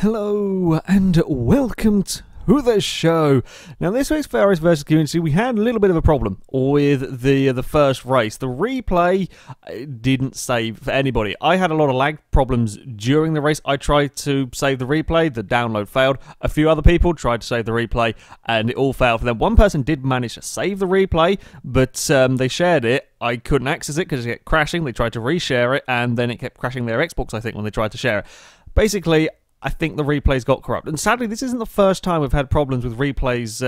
Hello and welcome to the show. Now, this week's FailRace versus Community, we had a little bit of a problem with the first race. The replay didn't save for anybody. I had a lot of lag problems during the race. I tried to save the replay, the download failed. A few other people tried to save the replay, and it all failed for them. One person did manage to save the replay, but they shared it. I couldn't access it because it kept crashing. They tried to reshare it, and then it kept crashing their Xbox, I think, when they tried to share it. Basically, I think the replays got corrupt. And sadly, this isn't the first time we've had problems with replays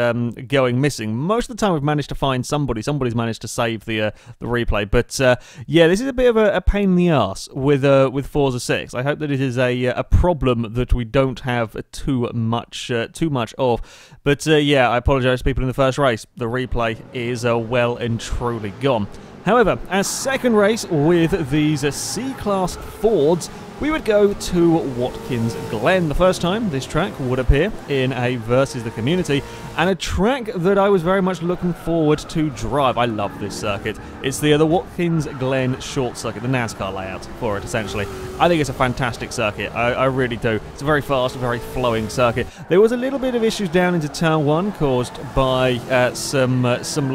going missing. Most of the time we've managed to find somebody. Somebody's managed to save the replay. But yeah, this is a bit of a pain in the arse with Forza 6. I hope that it is a problem that we don't have too much of. But yeah, I apologise to people in the first race. The replay is well and truly gone. However, our second race with these C-Class Fords, we would go to Watkins Glen. The first time this track would appear in a Versus the Community, and a track that I was very much looking forward to drive. I love this circuit. It's the Watkins Glen short circuit, the NASCAR layout for it, essentially. I think it's a fantastic circuit. I really do. It's a very fast, very flowing circuit. There was a little bit of issues down into Turn 1 caused by some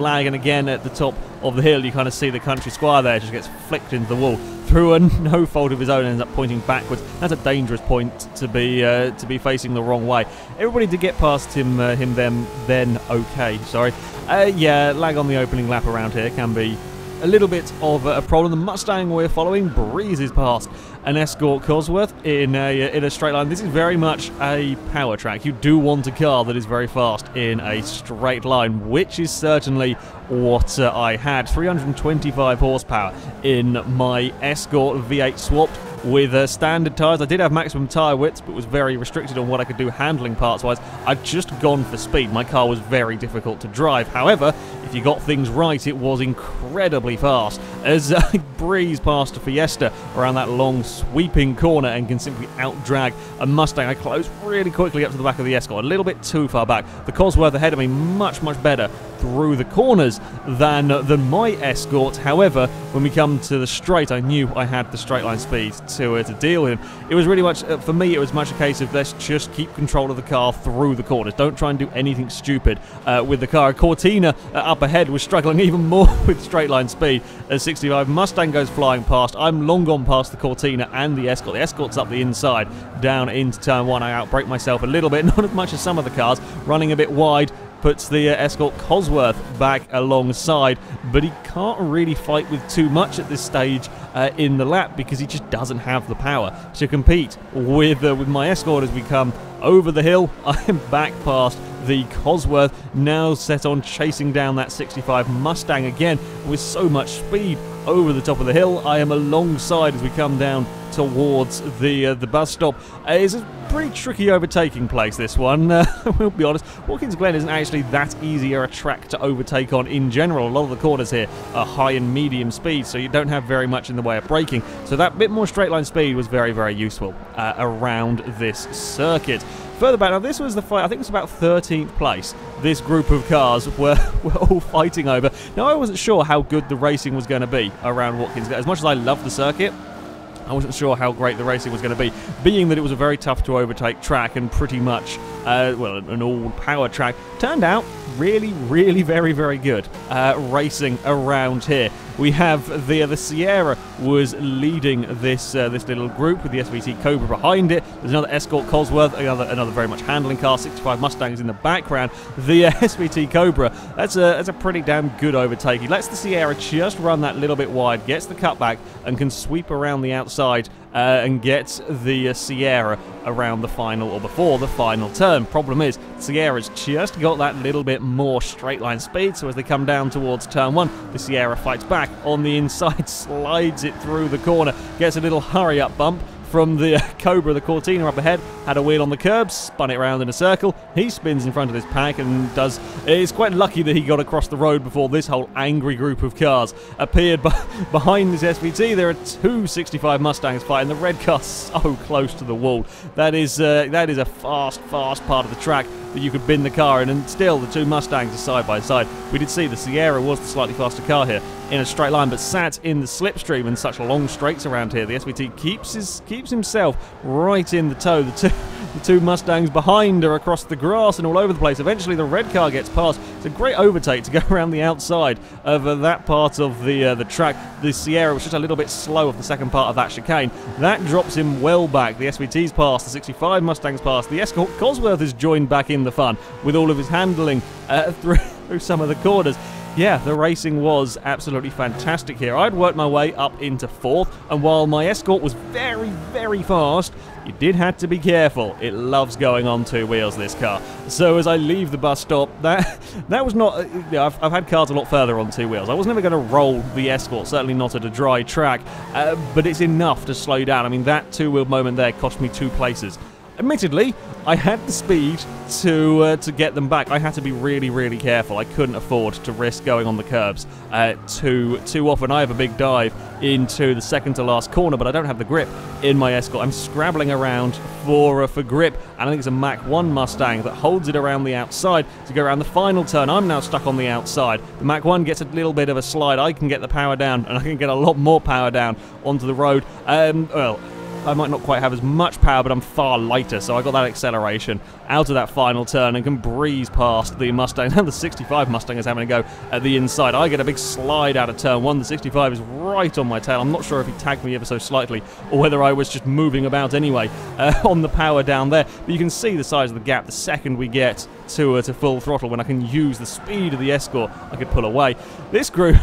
lag, and again at the top of the hill you kind of see the country squire there just gets flicked into the wall through no fault of his own and ends up pointing backwards. That's a dangerous point to be facing the wrong way. Everybody did get past him then okay, sorry. Yeah, lag on the opening lap around here can be a little bit of a problem. The Mustang we're following breezes past an Escort Cosworth in a straight line. This is very much a power track. You do want a car that is very fast in a straight line, which is certainly what I had. 325 horsepower in my Escort V8 swapped with standard tyres. I did have maximum tyre widths, but was very restricted on what I could do handling parts-wise. I'd just gone for speed. My car was very difficult to drive. However, if you got things right, it was incredibly fast. As I breeze past a Fiesta around that long sweeping corner and can simply out-drag a Mustang, I closed really quickly up to the back of the Escort, a little bit too far back. The Cosworth ahead of me much better through the corners than my Escort. However, when we come to the straight, I knew I had the straight line speed to deal with him. It was really much, for me, it was much a case of let's just keep control of the car through the corners. Don't try and do anything stupid with the car. Cortina up ahead was struggling even more with straight line speed at 65. Mustang goes flying past. I'm long gone past the Cortina and the Escort. The Escort's up the inside, down into Turn 1. I outbrake myself a little bit, not as much as some of the cars, running a bit wide. Puts the Escort Cosworth back alongside, but he can't really fight with too much at this stage in the lap because he just doesn't have the power to compete with my Escort. As we come over the hill, I am back past the Cosworth, now set on chasing down that 65 Mustang again with so much speed over the top of the hill. I am alongside as we come down towards the bus stop. It's a pretty tricky overtaking place, this one. We'll be honest, Watkins Glen isn't actually that easier a track to overtake on in general. A lot of the corners here are high and medium speed, so you don't have very much in the way of braking. So that bit more straight line speed was very useful around this circuit. Further back, now this was the fight, I think it was about 13th place. This group of cars were all fighting over. Now I wasn't sure how good the racing was going to be around Watkins Glen. As much as I love the circuit, I wasn't sure how great the racing was going to be, being that it was a very tough to overtake track and pretty much, well, an all-power track. Turned out really very good racing around here. We have the Sierra was leading this little group with the SVT Cobra behind it. There's another Escort Cosworth, another very much handling car. 65 Mustangs in the background. The SVT Cobra, that's a pretty damn good overtake. He lets the Sierra just run that little bit wide, gets the cutback, and can sweep around the outside and get the Sierra around the final, or before the final turn. Problem is, Sierra's just got that little bit more straight line speed, so as they come down towards Turn 1, the Sierra fights back on the inside, slides it through the corner, gets a little hurry-up bump from the Cobra. The Cortina up ahead had a wheel on the curb, spun it around in a circle. He spins in front of this pack and is quite lucky that he got across the road before this whole angry group of cars appeared behind this SVT. There are two 65 Mustangs fighting. The red car so close to the wall. That is a fast part of the track that you could bin the car in, and still the two Mustangs are side by side. We did see the Sierra was the slightly faster car here in a straight line, but sat in the slipstream and such long straights around here. The SVT keeps himself right in the tow. The two Mustangs behind are across the grass and all over the place. Eventually the red car gets past. It's a great overtake to go around the outside of that part of the track. The Sierra was just a little bit slow of the second part of that chicane. That drops him well back. The SVT's past, the 65 Mustang's past. The Escort Cosworth has joined back in the fun with all of his handling through some of the corners. Yeah, the racing was absolutely fantastic here. I'd worked my way up into 4th, and while my Escort was very, very fast, you did have to be careful. It loves going on 2 wheels, this car. So as I leave the bus stop, that was not... I've had cars a lot further on 2 wheels. I was never going to roll the Escort, certainly not at a dry track, but it's enough to slow down. I mean, that 2-wheel moment there cost me 2 places. Admittedly, I had the speed to get them back. I had to be really, really careful. I couldn't afford to risk going on the curbs too often. I have a big dive into the second to last corner, but I don't have the grip in my Escort. I'm scrabbling around for grip, and I think it's a Mach 1 Mustang that holds it around the outside to go around the final turn. I'm now stuck on the outside. The Mach 1 gets a little bit of a slide. I can get the power down, and I can get a lot more power down onto the road. Well, I might not quite have as much power, but I'm far lighter, so I got that acceleration out of that final turn and can breeze past the Mustang. And the 65 Mustang is having a go at the inside. I get a big slide out of turn 1. The 65 is right on my tail. I'm not sure if he tagged me ever so slightly or whether I was just moving about anyway on the power down there. But you can see the size of the gap the second we get to full throttle. When I can use the speed of the Escort, I could pull away. This group...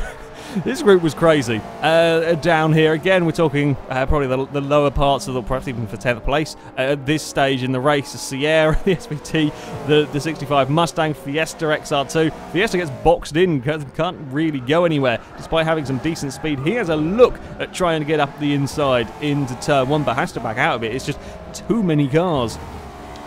This group was crazy. Down here, again, we're talking probably the lower parts of perhaps even for 10th place. At this stage in the race, the Sierra, the SVT, the 65 Mustang, Fiesta XR2. Fiesta gets boxed in, can't really go anywhere, despite having some decent speed. He has a look at trying to get up the inside into turn 1, but has to back out of it. It's just too many cars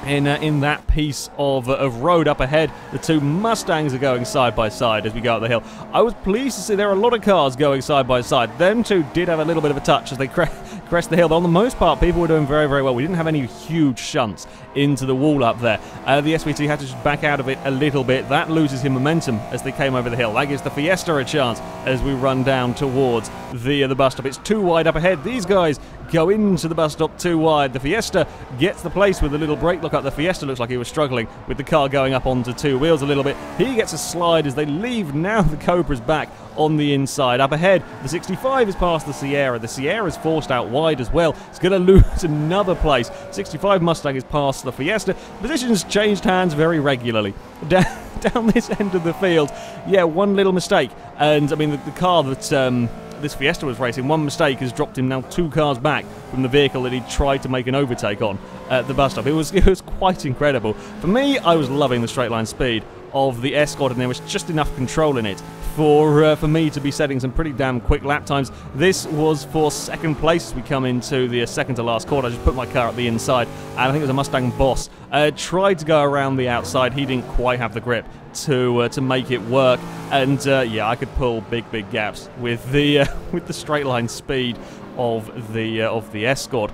in that piece of road up ahead. The two Mustangs are going side by side as we go up the hill. I was pleased to see there are a lot of cars going side by side. Them two did have a little bit of a touch as they crest the hill, but on the most part people were doing very, very well. We didn't have any huge shunts into the wall up there. The SVT had to just back out of it a little bit. That loses him momentum as they came over the hill. That gives the Fiesta a chance as we run down towards the bus stop. It's too wide up ahead. These guys go into the bus stop too wide. The Fiesta gets the place with a little brake look up. The Fiesta looks like he was struggling with the car going up onto 2 wheels a little bit. He gets a slide as they leave. Now the Cobra's back on the inside. Up ahead, the 65 is past the Sierra. The Sierra's forced out wide as well. It's going to lose another place. 65 Mustang is past the Fiesta. Positions changed hands very regularly. Down this end of the field, yeah, one little mistake. And, I mean, the car that this Fiesta was racing, one mistake has dropped him now 2 cars back from the vehicle that he tried to make an overtake on at the bus stop. It was quite incredible. For me, I was loving the straight line speed of the Escort, and there was just enough control in it for me to be setting some pretty damn quick lap times. This was for second place as we come into the second to last corner. I just put my car at the inside, and I think it was a Mustang Boss. Tried to go around the outside. He didn't quite have the grip to make it work, and yeah, I could pull big gaps with the straight line speed of the Escort.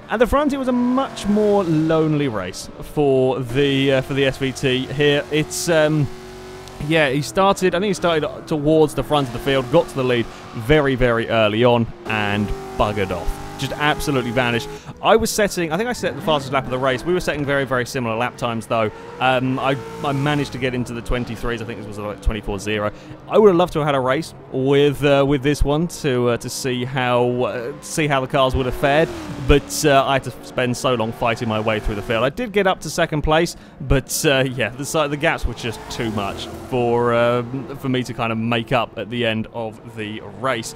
At the front, it was a much more lonely race for the SVT here. It's yeah, I think he started towards the front of the field, got to the lead very, very early on, and buggered off. Just absolutely vanished. I was setting, I think I set the fastest lap of the race. We were setting very, very similar lap times, though. I managed to get into the 23s. I think this was like 24.0. I would have loved to have had a race with this one to see how the cars would have fared, but I had to spend so long fighting my way through the field. I did get up to second place, but yeah, the gaps were just too much for me to kind of make up at the end of the race.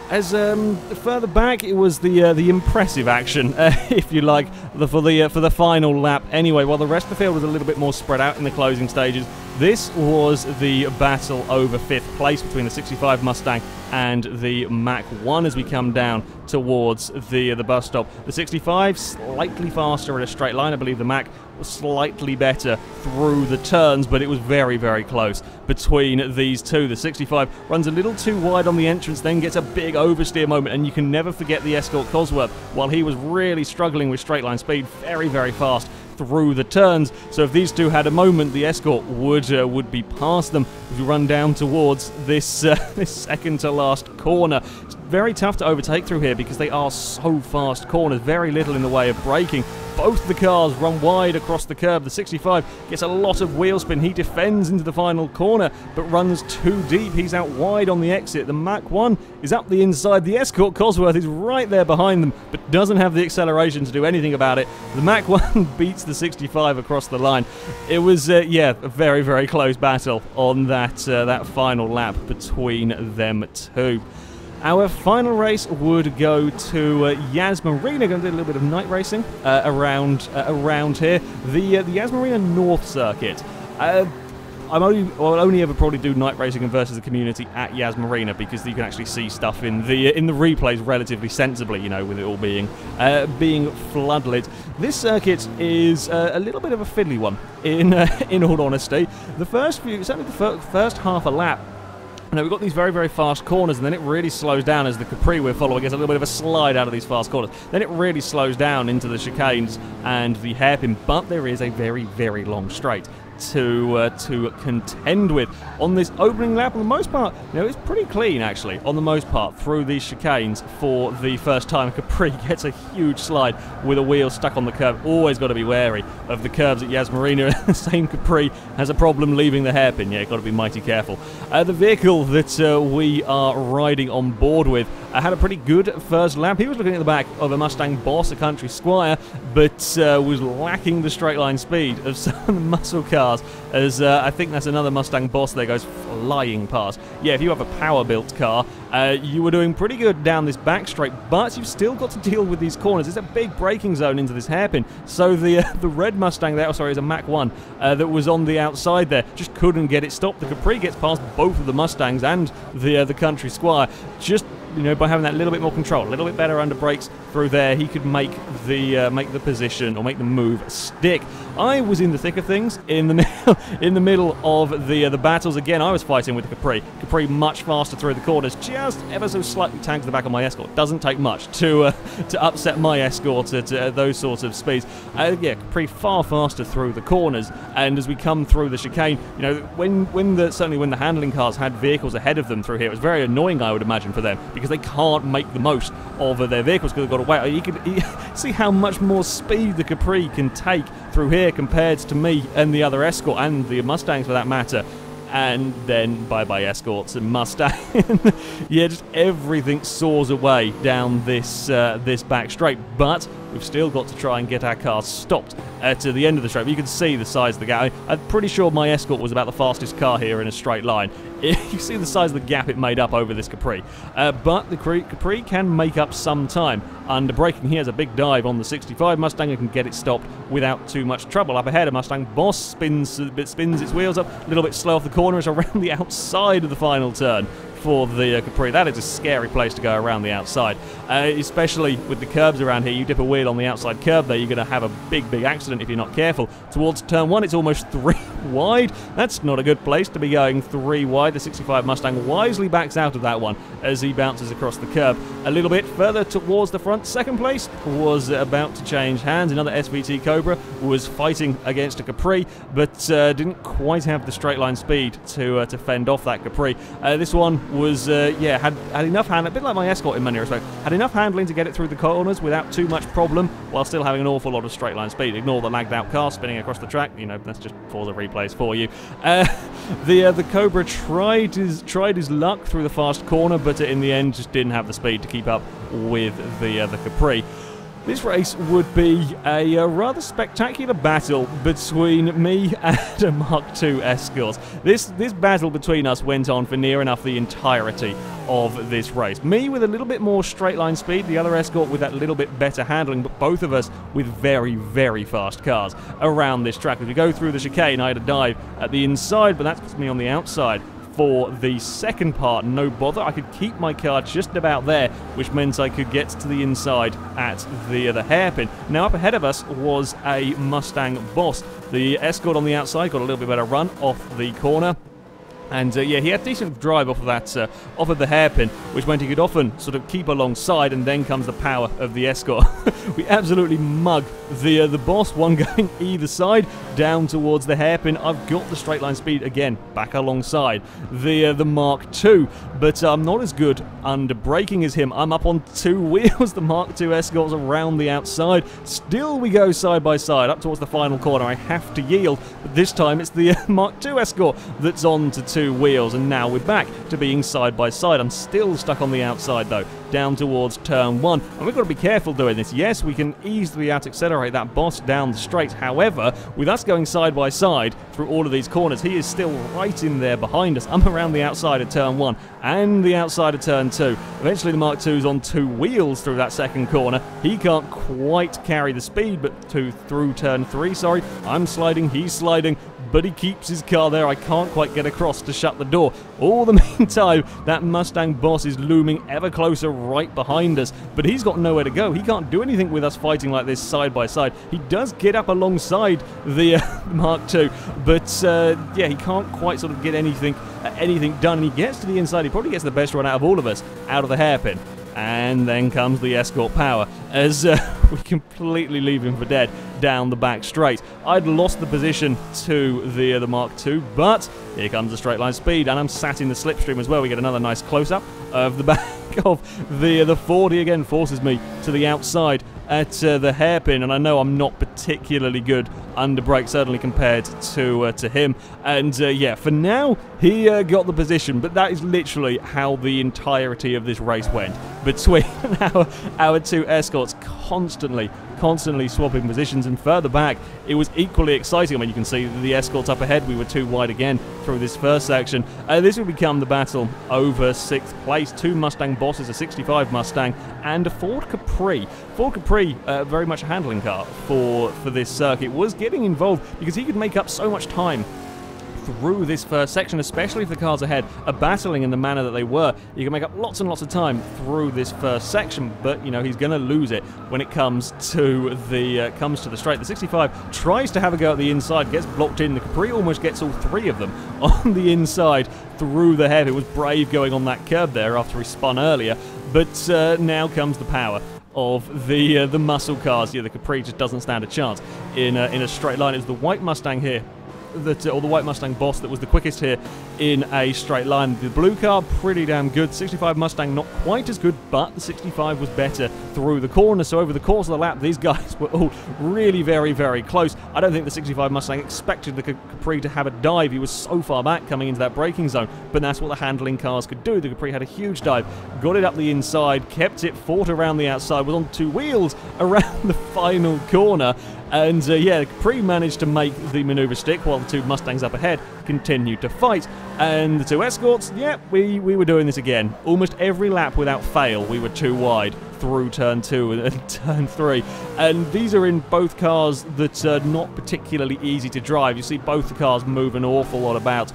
As further back, it was the impressive action, if you like, for the final lap. Anyway, while the rest of the field was a little bit more spread out in the closing stages, this was the battle over 5th place between the 65 Mustang and the Mach 1 as we come down towards the bus stop. The 65 slightly faster at a straight line. I believe the Mach was slightly better through the turns, but it was very, very close between these two. The 65 runs a little too wide on the entrance, then gets a big oversteer moment, and you can never forget the Escort Cosworth, while he was really struggling with straight line speed, very, very fast through the turns. So if these two had a moment, the Escort would be past them as we run down towards this second to last corner. It's very tough to overtake through here because they are so fast corners, very little in the way of braking. Both the cars run wide across the curb. The 65 gets a lot of wheel spin. He defends into the final corner, but runs too deep. He's out wide on the exit. The Mach 1 is up the inside. The Escort Cosworth is right there behind them, but doesn't have the acceleration to do anything about it. The Mach 1 beats the 65 across the line. It was, yeah, a very, very close battle on that final lap between them two. Our final race would go to Yas Marina. Going to do a little bit of night racing around here. The Yas Marina North Circuit. I'll only ever probably do night racing versus the community at Yas Marina because you can actually see stuff in the replays relatively sensibly, you know, with it all being floodlit. This circuit is a little bit of a fiddly one, in all honesty. The first few, certainly the first half a lap. Now, we've got these very, very fast corners, and then it really slows down as the Capri we're following gets a little bit of a slide out of these fast corners. Then it really slows down into the chicanes and the hairpin, but there is a very, very long straight to contend with. On this opening lap, for the most part, you know, it's pretty clean, actually, on the most part, through these chicanes for the first time. Capri gets a huge slide with a wheel stuck on the curb. Always got to be wary of the curbs at Yas Marina. The same Capri has a problem leaving the hairpin. Yeah, got to be mighty careful. The vehicle that we are riding on board with had a pretty good first lap. He was looking at the back of a Mustang Boss, a country squire, but was lacking the straight line speed of some muscle cars, as I think that's another Mustang Boss there goes flying past. Yeah, if you have a power-built car, you were doing pretty good down this back straight, but you've still got to deal with these corners. It's a big braking zone into this hairpin, so the red Mustang there, oh sorry, is a Mach 1 that was on the outside there, just couldn't get it stopped. The Capri gets past both of the Mustangs and the country squire, just, you know, by having that little bit more control, a little bit better under brakes through there, he could make the position or make the move stick. I was in the thick of things in the middle of the battles. Again, I was fighting with the Capri. Capri much faster through the corners, just ever so slightly tags the back of my Escort. Doesn't take much to upset my Escort at those sorts of speeds. Yeah, Capri far faster through the corners, and as we come through the chicane, you know, certainly when the handling cars had vehicles ahead of them through here, it was very annoying, I would imagine, for them, because they can't make the most of their vehicles because they've got to wait. You can see how much more speed the Capri can take through here compared to me and the other Escort, and the Mustangs for that matter. And then bye-bye Escorts and Mustang. Yeah, just everything soars away down this back straight, but we've still got to try and get our cars stopped to the end of the straight. But you can see the size of the gap. I'm pretty sure my Escort was about the fastest car here in a straight line. You see the size of the gap it made up over this Capri. But the Capri can make up some time. Under braking, he has a big dive on the 65 Mustang and can get it stopped without too much trouble. Up ahead, a Mustang Boss spins its wheels up, a little bit slow off the corner, is around the outside of the final turn for the Capri. That is a scary place to go around the outside, especially with the curbs around here. You dip a wheel on the outside curb there, you're going to have a big accident if you're not careful. Towards turn 1, it's almost 3 wide. That's not a good place to be going 3 wide. The 65 Mustang wisely backs out of that one as he bounces across the curb. A little bit further towards the front, second place was about to change hands. Another SVT Cobra was fighting against a Capri, but didn't quite have the straight line speed to fend off that Capri. This one was, yeah, had enough handling, a bit like my Escort in many respects, had enough handling to get it through the corners without too much problem, while still having an awful lot of straight line speed. Ignore the lagged out car spinning across the track, you know, that's just Forza replays for you. The Cobra tried his luck through the fast corner, but in the end just didn't have the speed to keep up with the Capri. This race would be a rather spectacular battle between me and a Mark II Escort. This battle between us went on for near enough the entirety of this race. Me with a little bit more straight line speed, the other Escort with that little bit better handling, but both of us with very, very fast cars around this track. As we go through the chicane, I had a dive at the inside, but that puts me on the outside. For the second part, no bother. I could keep my car just about there, which meant I could get to the inside at the hairpin. Now, up ahead of us was a Mustang Boss. The Escort on the outside got a little bit better run off the corner. And yeah, he had decent drive off of that, off of the hairpin, which meant he could often sort of keep alongside, and then comes the power of the Escort. We absolutely mug the boss, one going either side, down towards the hairpin. I've got the straight line speed again, back alongside the Mark II, but I'm not as good under braking as him. I'm up on 2 wheels. The Mark II Escort's around the outside. Still we go side by side, up towards the final corner. I have to yield, but this time it's the Mark II Escort that's on to 2 wheels, and now we're back to being side by side. I'm still stuck on the outside though, down towards turn 1, and we've got to be careful doing this. Yes, we can easily out-accelerate that boss down the straight. However, with us going side by side through all of these corners, he is still right in there behind us. I'm around the outside of turn 1 and the outside of turn 2. Eventually the Mark II's on 2 wheels through that second corner. He can't quite carry the speed, but through turn 3, sorry, I'm sliding, he's sliding, but he keeps his car there. I can't quite get across to shut the door. All the meantime, that Mustang boss is looming ever closer right behind us, but he's got nowhere to go. He can't do anything with us fighting like this side by side. He does get up alongside the Mark II, but yeah, he can't quite sort of get anything done, and he gets to the inside. He probably gets the best run out of all of us, out of the hairpin. And then comes the Escort power as we completely leave him for dead down the back straight. I'd lost the position to the Mark II, but here comes the straight line speed, and I'm sat in the slipstream as well. We get another nice close-up of the back of the Ford. He again forces me to the outside at the hairpin, and I know I'm not particularly good under brake, certainly compared to him. And yeah, for now, he got the position, but that is literally how the entirety of this race went. Between our 2 Escorts constantly swapping positions, and further back it was equally exciting. I mean, you can see the Escorts up ahead. We were too wide again through this first section. This would become the battle over 6th place. 2 Mustang bosses, a 65 Mustang and a Ford Capri. Ford Capri, very much a handling car for this circuit, was getting involved because he could make up so much time through this first section, especially if the cars ahead are battling in the manner that they were. You can make up lots and lots of time through this first section, but you know, he's going to lose it when it comes to the straight. The 65 tries to have a go at the inside, gets blocked in. The Capri almost gets all 3 of them on the inside through the head. It was brave going on that curb there after he spun earlier, but now comes the power of the muscle cars. Yeah, the Capri just doesn't stand a chance in a straight line. It was the white Mustang here, or the white Mustang boss, that was the quickest here in a straight line. The blue car, pretty damn good. 65 Mustang, not quite as good, but the 65 was better through the corner. So over the course of the lap, these guys were all really very, very close. I don't think the 65 Mustang expected the Capri to have a dive. He was so far back coming into that braking zone, but that's what the handling cars could do. The Capri had a huge dive, got it up the inside, kept it, fought around the outside, was on 2 wheels around the final corner. And yeah, the Capri managed to make the maneuver stick while the 2 Mustangs up ahead continued to fight. And the 2 Escorts, yeah, we were doing this again. Almost every lap without fail, we were too wide through turn 2 and turn 3. And these are in both cars that are not particularly easy to drive. You see both the cars move an awful lot about,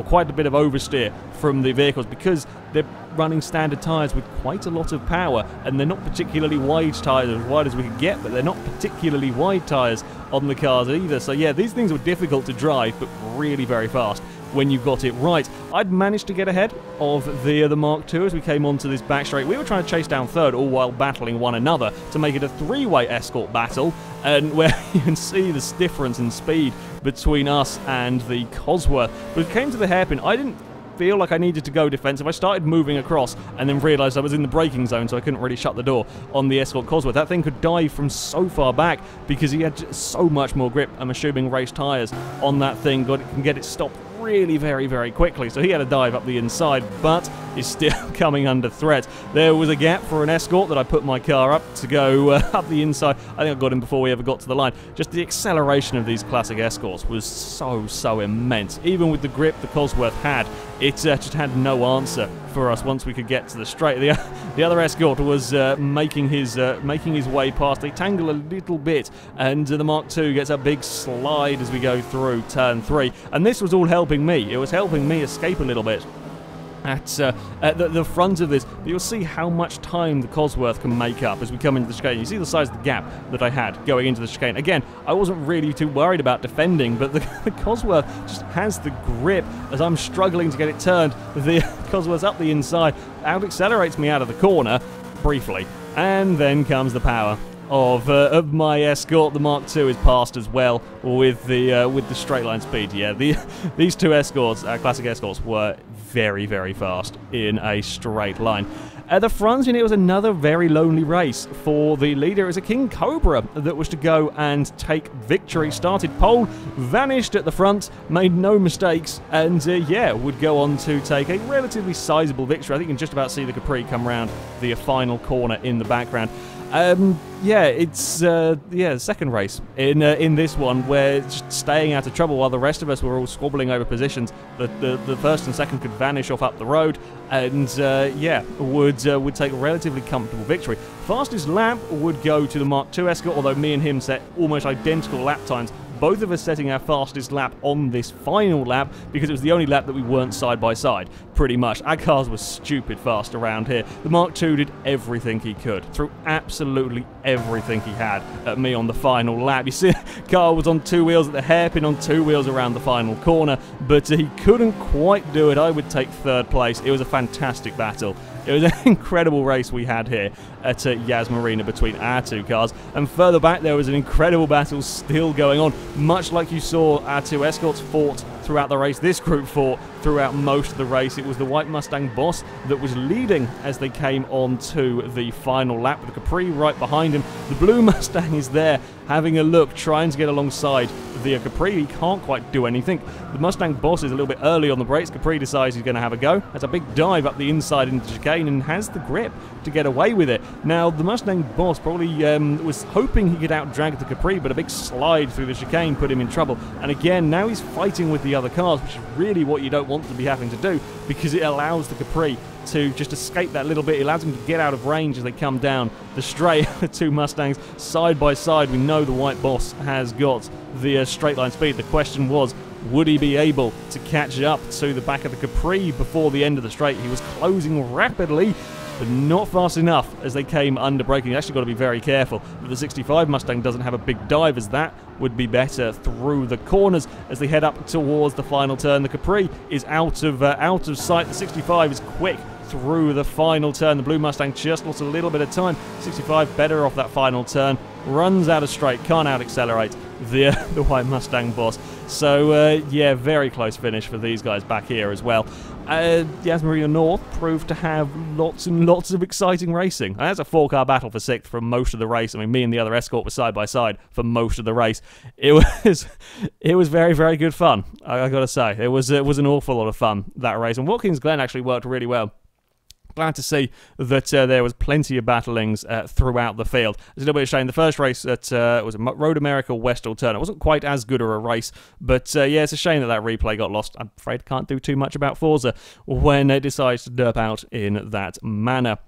quite a bit of oversteer from the vehicles, because they're running standard tyres with quite a lot of power, and they're not particularly wide tyres, as wide as we could get, but they're not particularly wide tyres on the cars either. So yeah, these things were difficult to drive, but really very fast when you got it right. I'd managed to get ahead of the Mark II as we came onto this back straight. We were trying to chase down third, all while battling one another to make it a 3-way Escort battle, and where you can see this difference in speed between us and the Cosworth. But it came to the hairpin, I didn't feel like I needed to go defensive. I started moving across and then realised I was in the braking zone, so I couldn't really shut the door on the Escort Cosworth. That thing could dive from so far back because he had so much more grip. I'm assuming race tyres on that thing can get it stopped really very, very quickly. So he had a dive up the inside, but is still coming under threat. There was a gap for an Escort that I put my car up to go up the inside. I think I got him before we ever got to the line. Just the acceleration of these classic Escorts was so immense. Even with the grip the Cosworth had, it just had no answer for us once we could get to the straight. The other Escort was making his way past. They tangle a little bit, and the Mark II gets a big slide as we go through turn 3. And this was all helping me. It was helping me escape a little bit at the front of this, but you'll see how much time the Cosworth can make up as we come into the chicane. You see the size of the gap that I had going into the chicane. Again, I wasn't really too worried about defending, but the Cosworth just has the grip as I'm struggling to get it turned. The Cosworth's up the inside, out-accelerates me out of the corner, briefly, and then comes the power of my Escort. The Mark II is passed as well with the straight line speed. Yeah, these two Escorts, classic Escorts, were very, very fast in a straight line. At the front, and it was another very lonely race for the leader. It was a King Cobra that was to go and take victory. Started pole, vanished at the front, made no mistakes, and yeah, would go on to take a relatively sizable victory. I think you can just about see the Capri come round the final corner in the background. Yeah, it's the second race in this one, where just staying out of trouble while the rest of us were all squabbling over positions. The first and second could vanish off up the road, and yeah, would take a relatively comfortable victory. Fastest lap would go to the Mark II Escort, although me and him set almost identical lap times. Both of us setting our fastest lap on this final lap because it was the only lap that we weren't side by side, pretty much. Our cars were stupid fast around here. The Mark II did everything he could, threw absolutely everything he had at me on the final lap. You see, car was on two wheels at the hairpin, on two wheels around the final corner, but he couldn't quite do it. I would take third place. It was a fantastic battle. It was an incredible race we had here at Yas Marina between our two cars. And further back, there was an incredible battle still going on. Much like you saw our two Escorts fought throughout the race, this group fought throughout most of the race. It was the White Mustang Boss that was leading as they came on to the final lap, with the Capri right behind him. The Blue Mustang is there having a look, trying to get alongside the Capri. He can't quite do anything. The Mustang Boss is a little bit early on the brakes. Capri decides he's going to have a go. Has a big dive up the inside into the chicane and has the grip to get away with it. Now, the Mustang Boss probably was hoping he could out-drag the Capri, but a big slide through the chicane put him in trouble. And again, now he's fighting with the other cars, which is really what you don't want to be having to do, because it allows the Capri to just escape that little bit. It allows them to get out of range as they come down the straight. The two Mustangs side by side. We know the White Boss has got the straight line speed. The question was, would he be able to catch up to the back of the Capri before the end of the straight? He was closing rapidly, but not fast enough as they came under braking. You actually got to be very careful that the 65 Mustang doesn't have a big dive, as that would be better through the corners as they head up towards the final turn. The Capri is out of sight. The 65 is quick through the final turn. The Blue Mustang just lost a little bit of time. 65 better off that final turn, runs out of straight, can't out accelerate the White Mustang Boss. So yeah, very close finish for these guys back here as well. Yas Marina North proved to have lots and lots of exciting racing. That's a 4-car battle for 6th for most of the race. I mean, me and the other Escort were side by side for most of the race. It was very, very good fun, I gotta say. It was an awful lot of fun, that race. And Watkins Glen actually worked really well. Glad to see that there was plenty of battlings throughout the field. It's a little bit of a shame. The first race at was a Road America West Alternate. It wasn't quite as good of a race, but yeah, it's a shame that replay got lost. I'm afraid I can't do too much about Forza when it decides to derp out in that manner.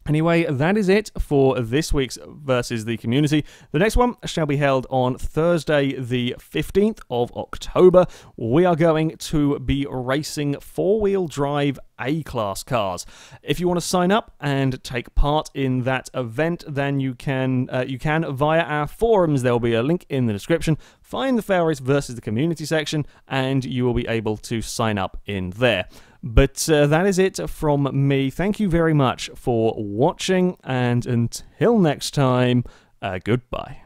Anyway, that is it for this week's Versus the Community. The next one shall be held on Thursday, the 15th of October. We are going to be racing four-wheel drive A-Class cars. If you want to sign up and take part in that event, then you can via our forums. There will be a link in the description. Find the FailRace Versus the Community section, and you will be able to sign up in there. But that is it from me. Thank you very much for watching, and until next time, goodbye.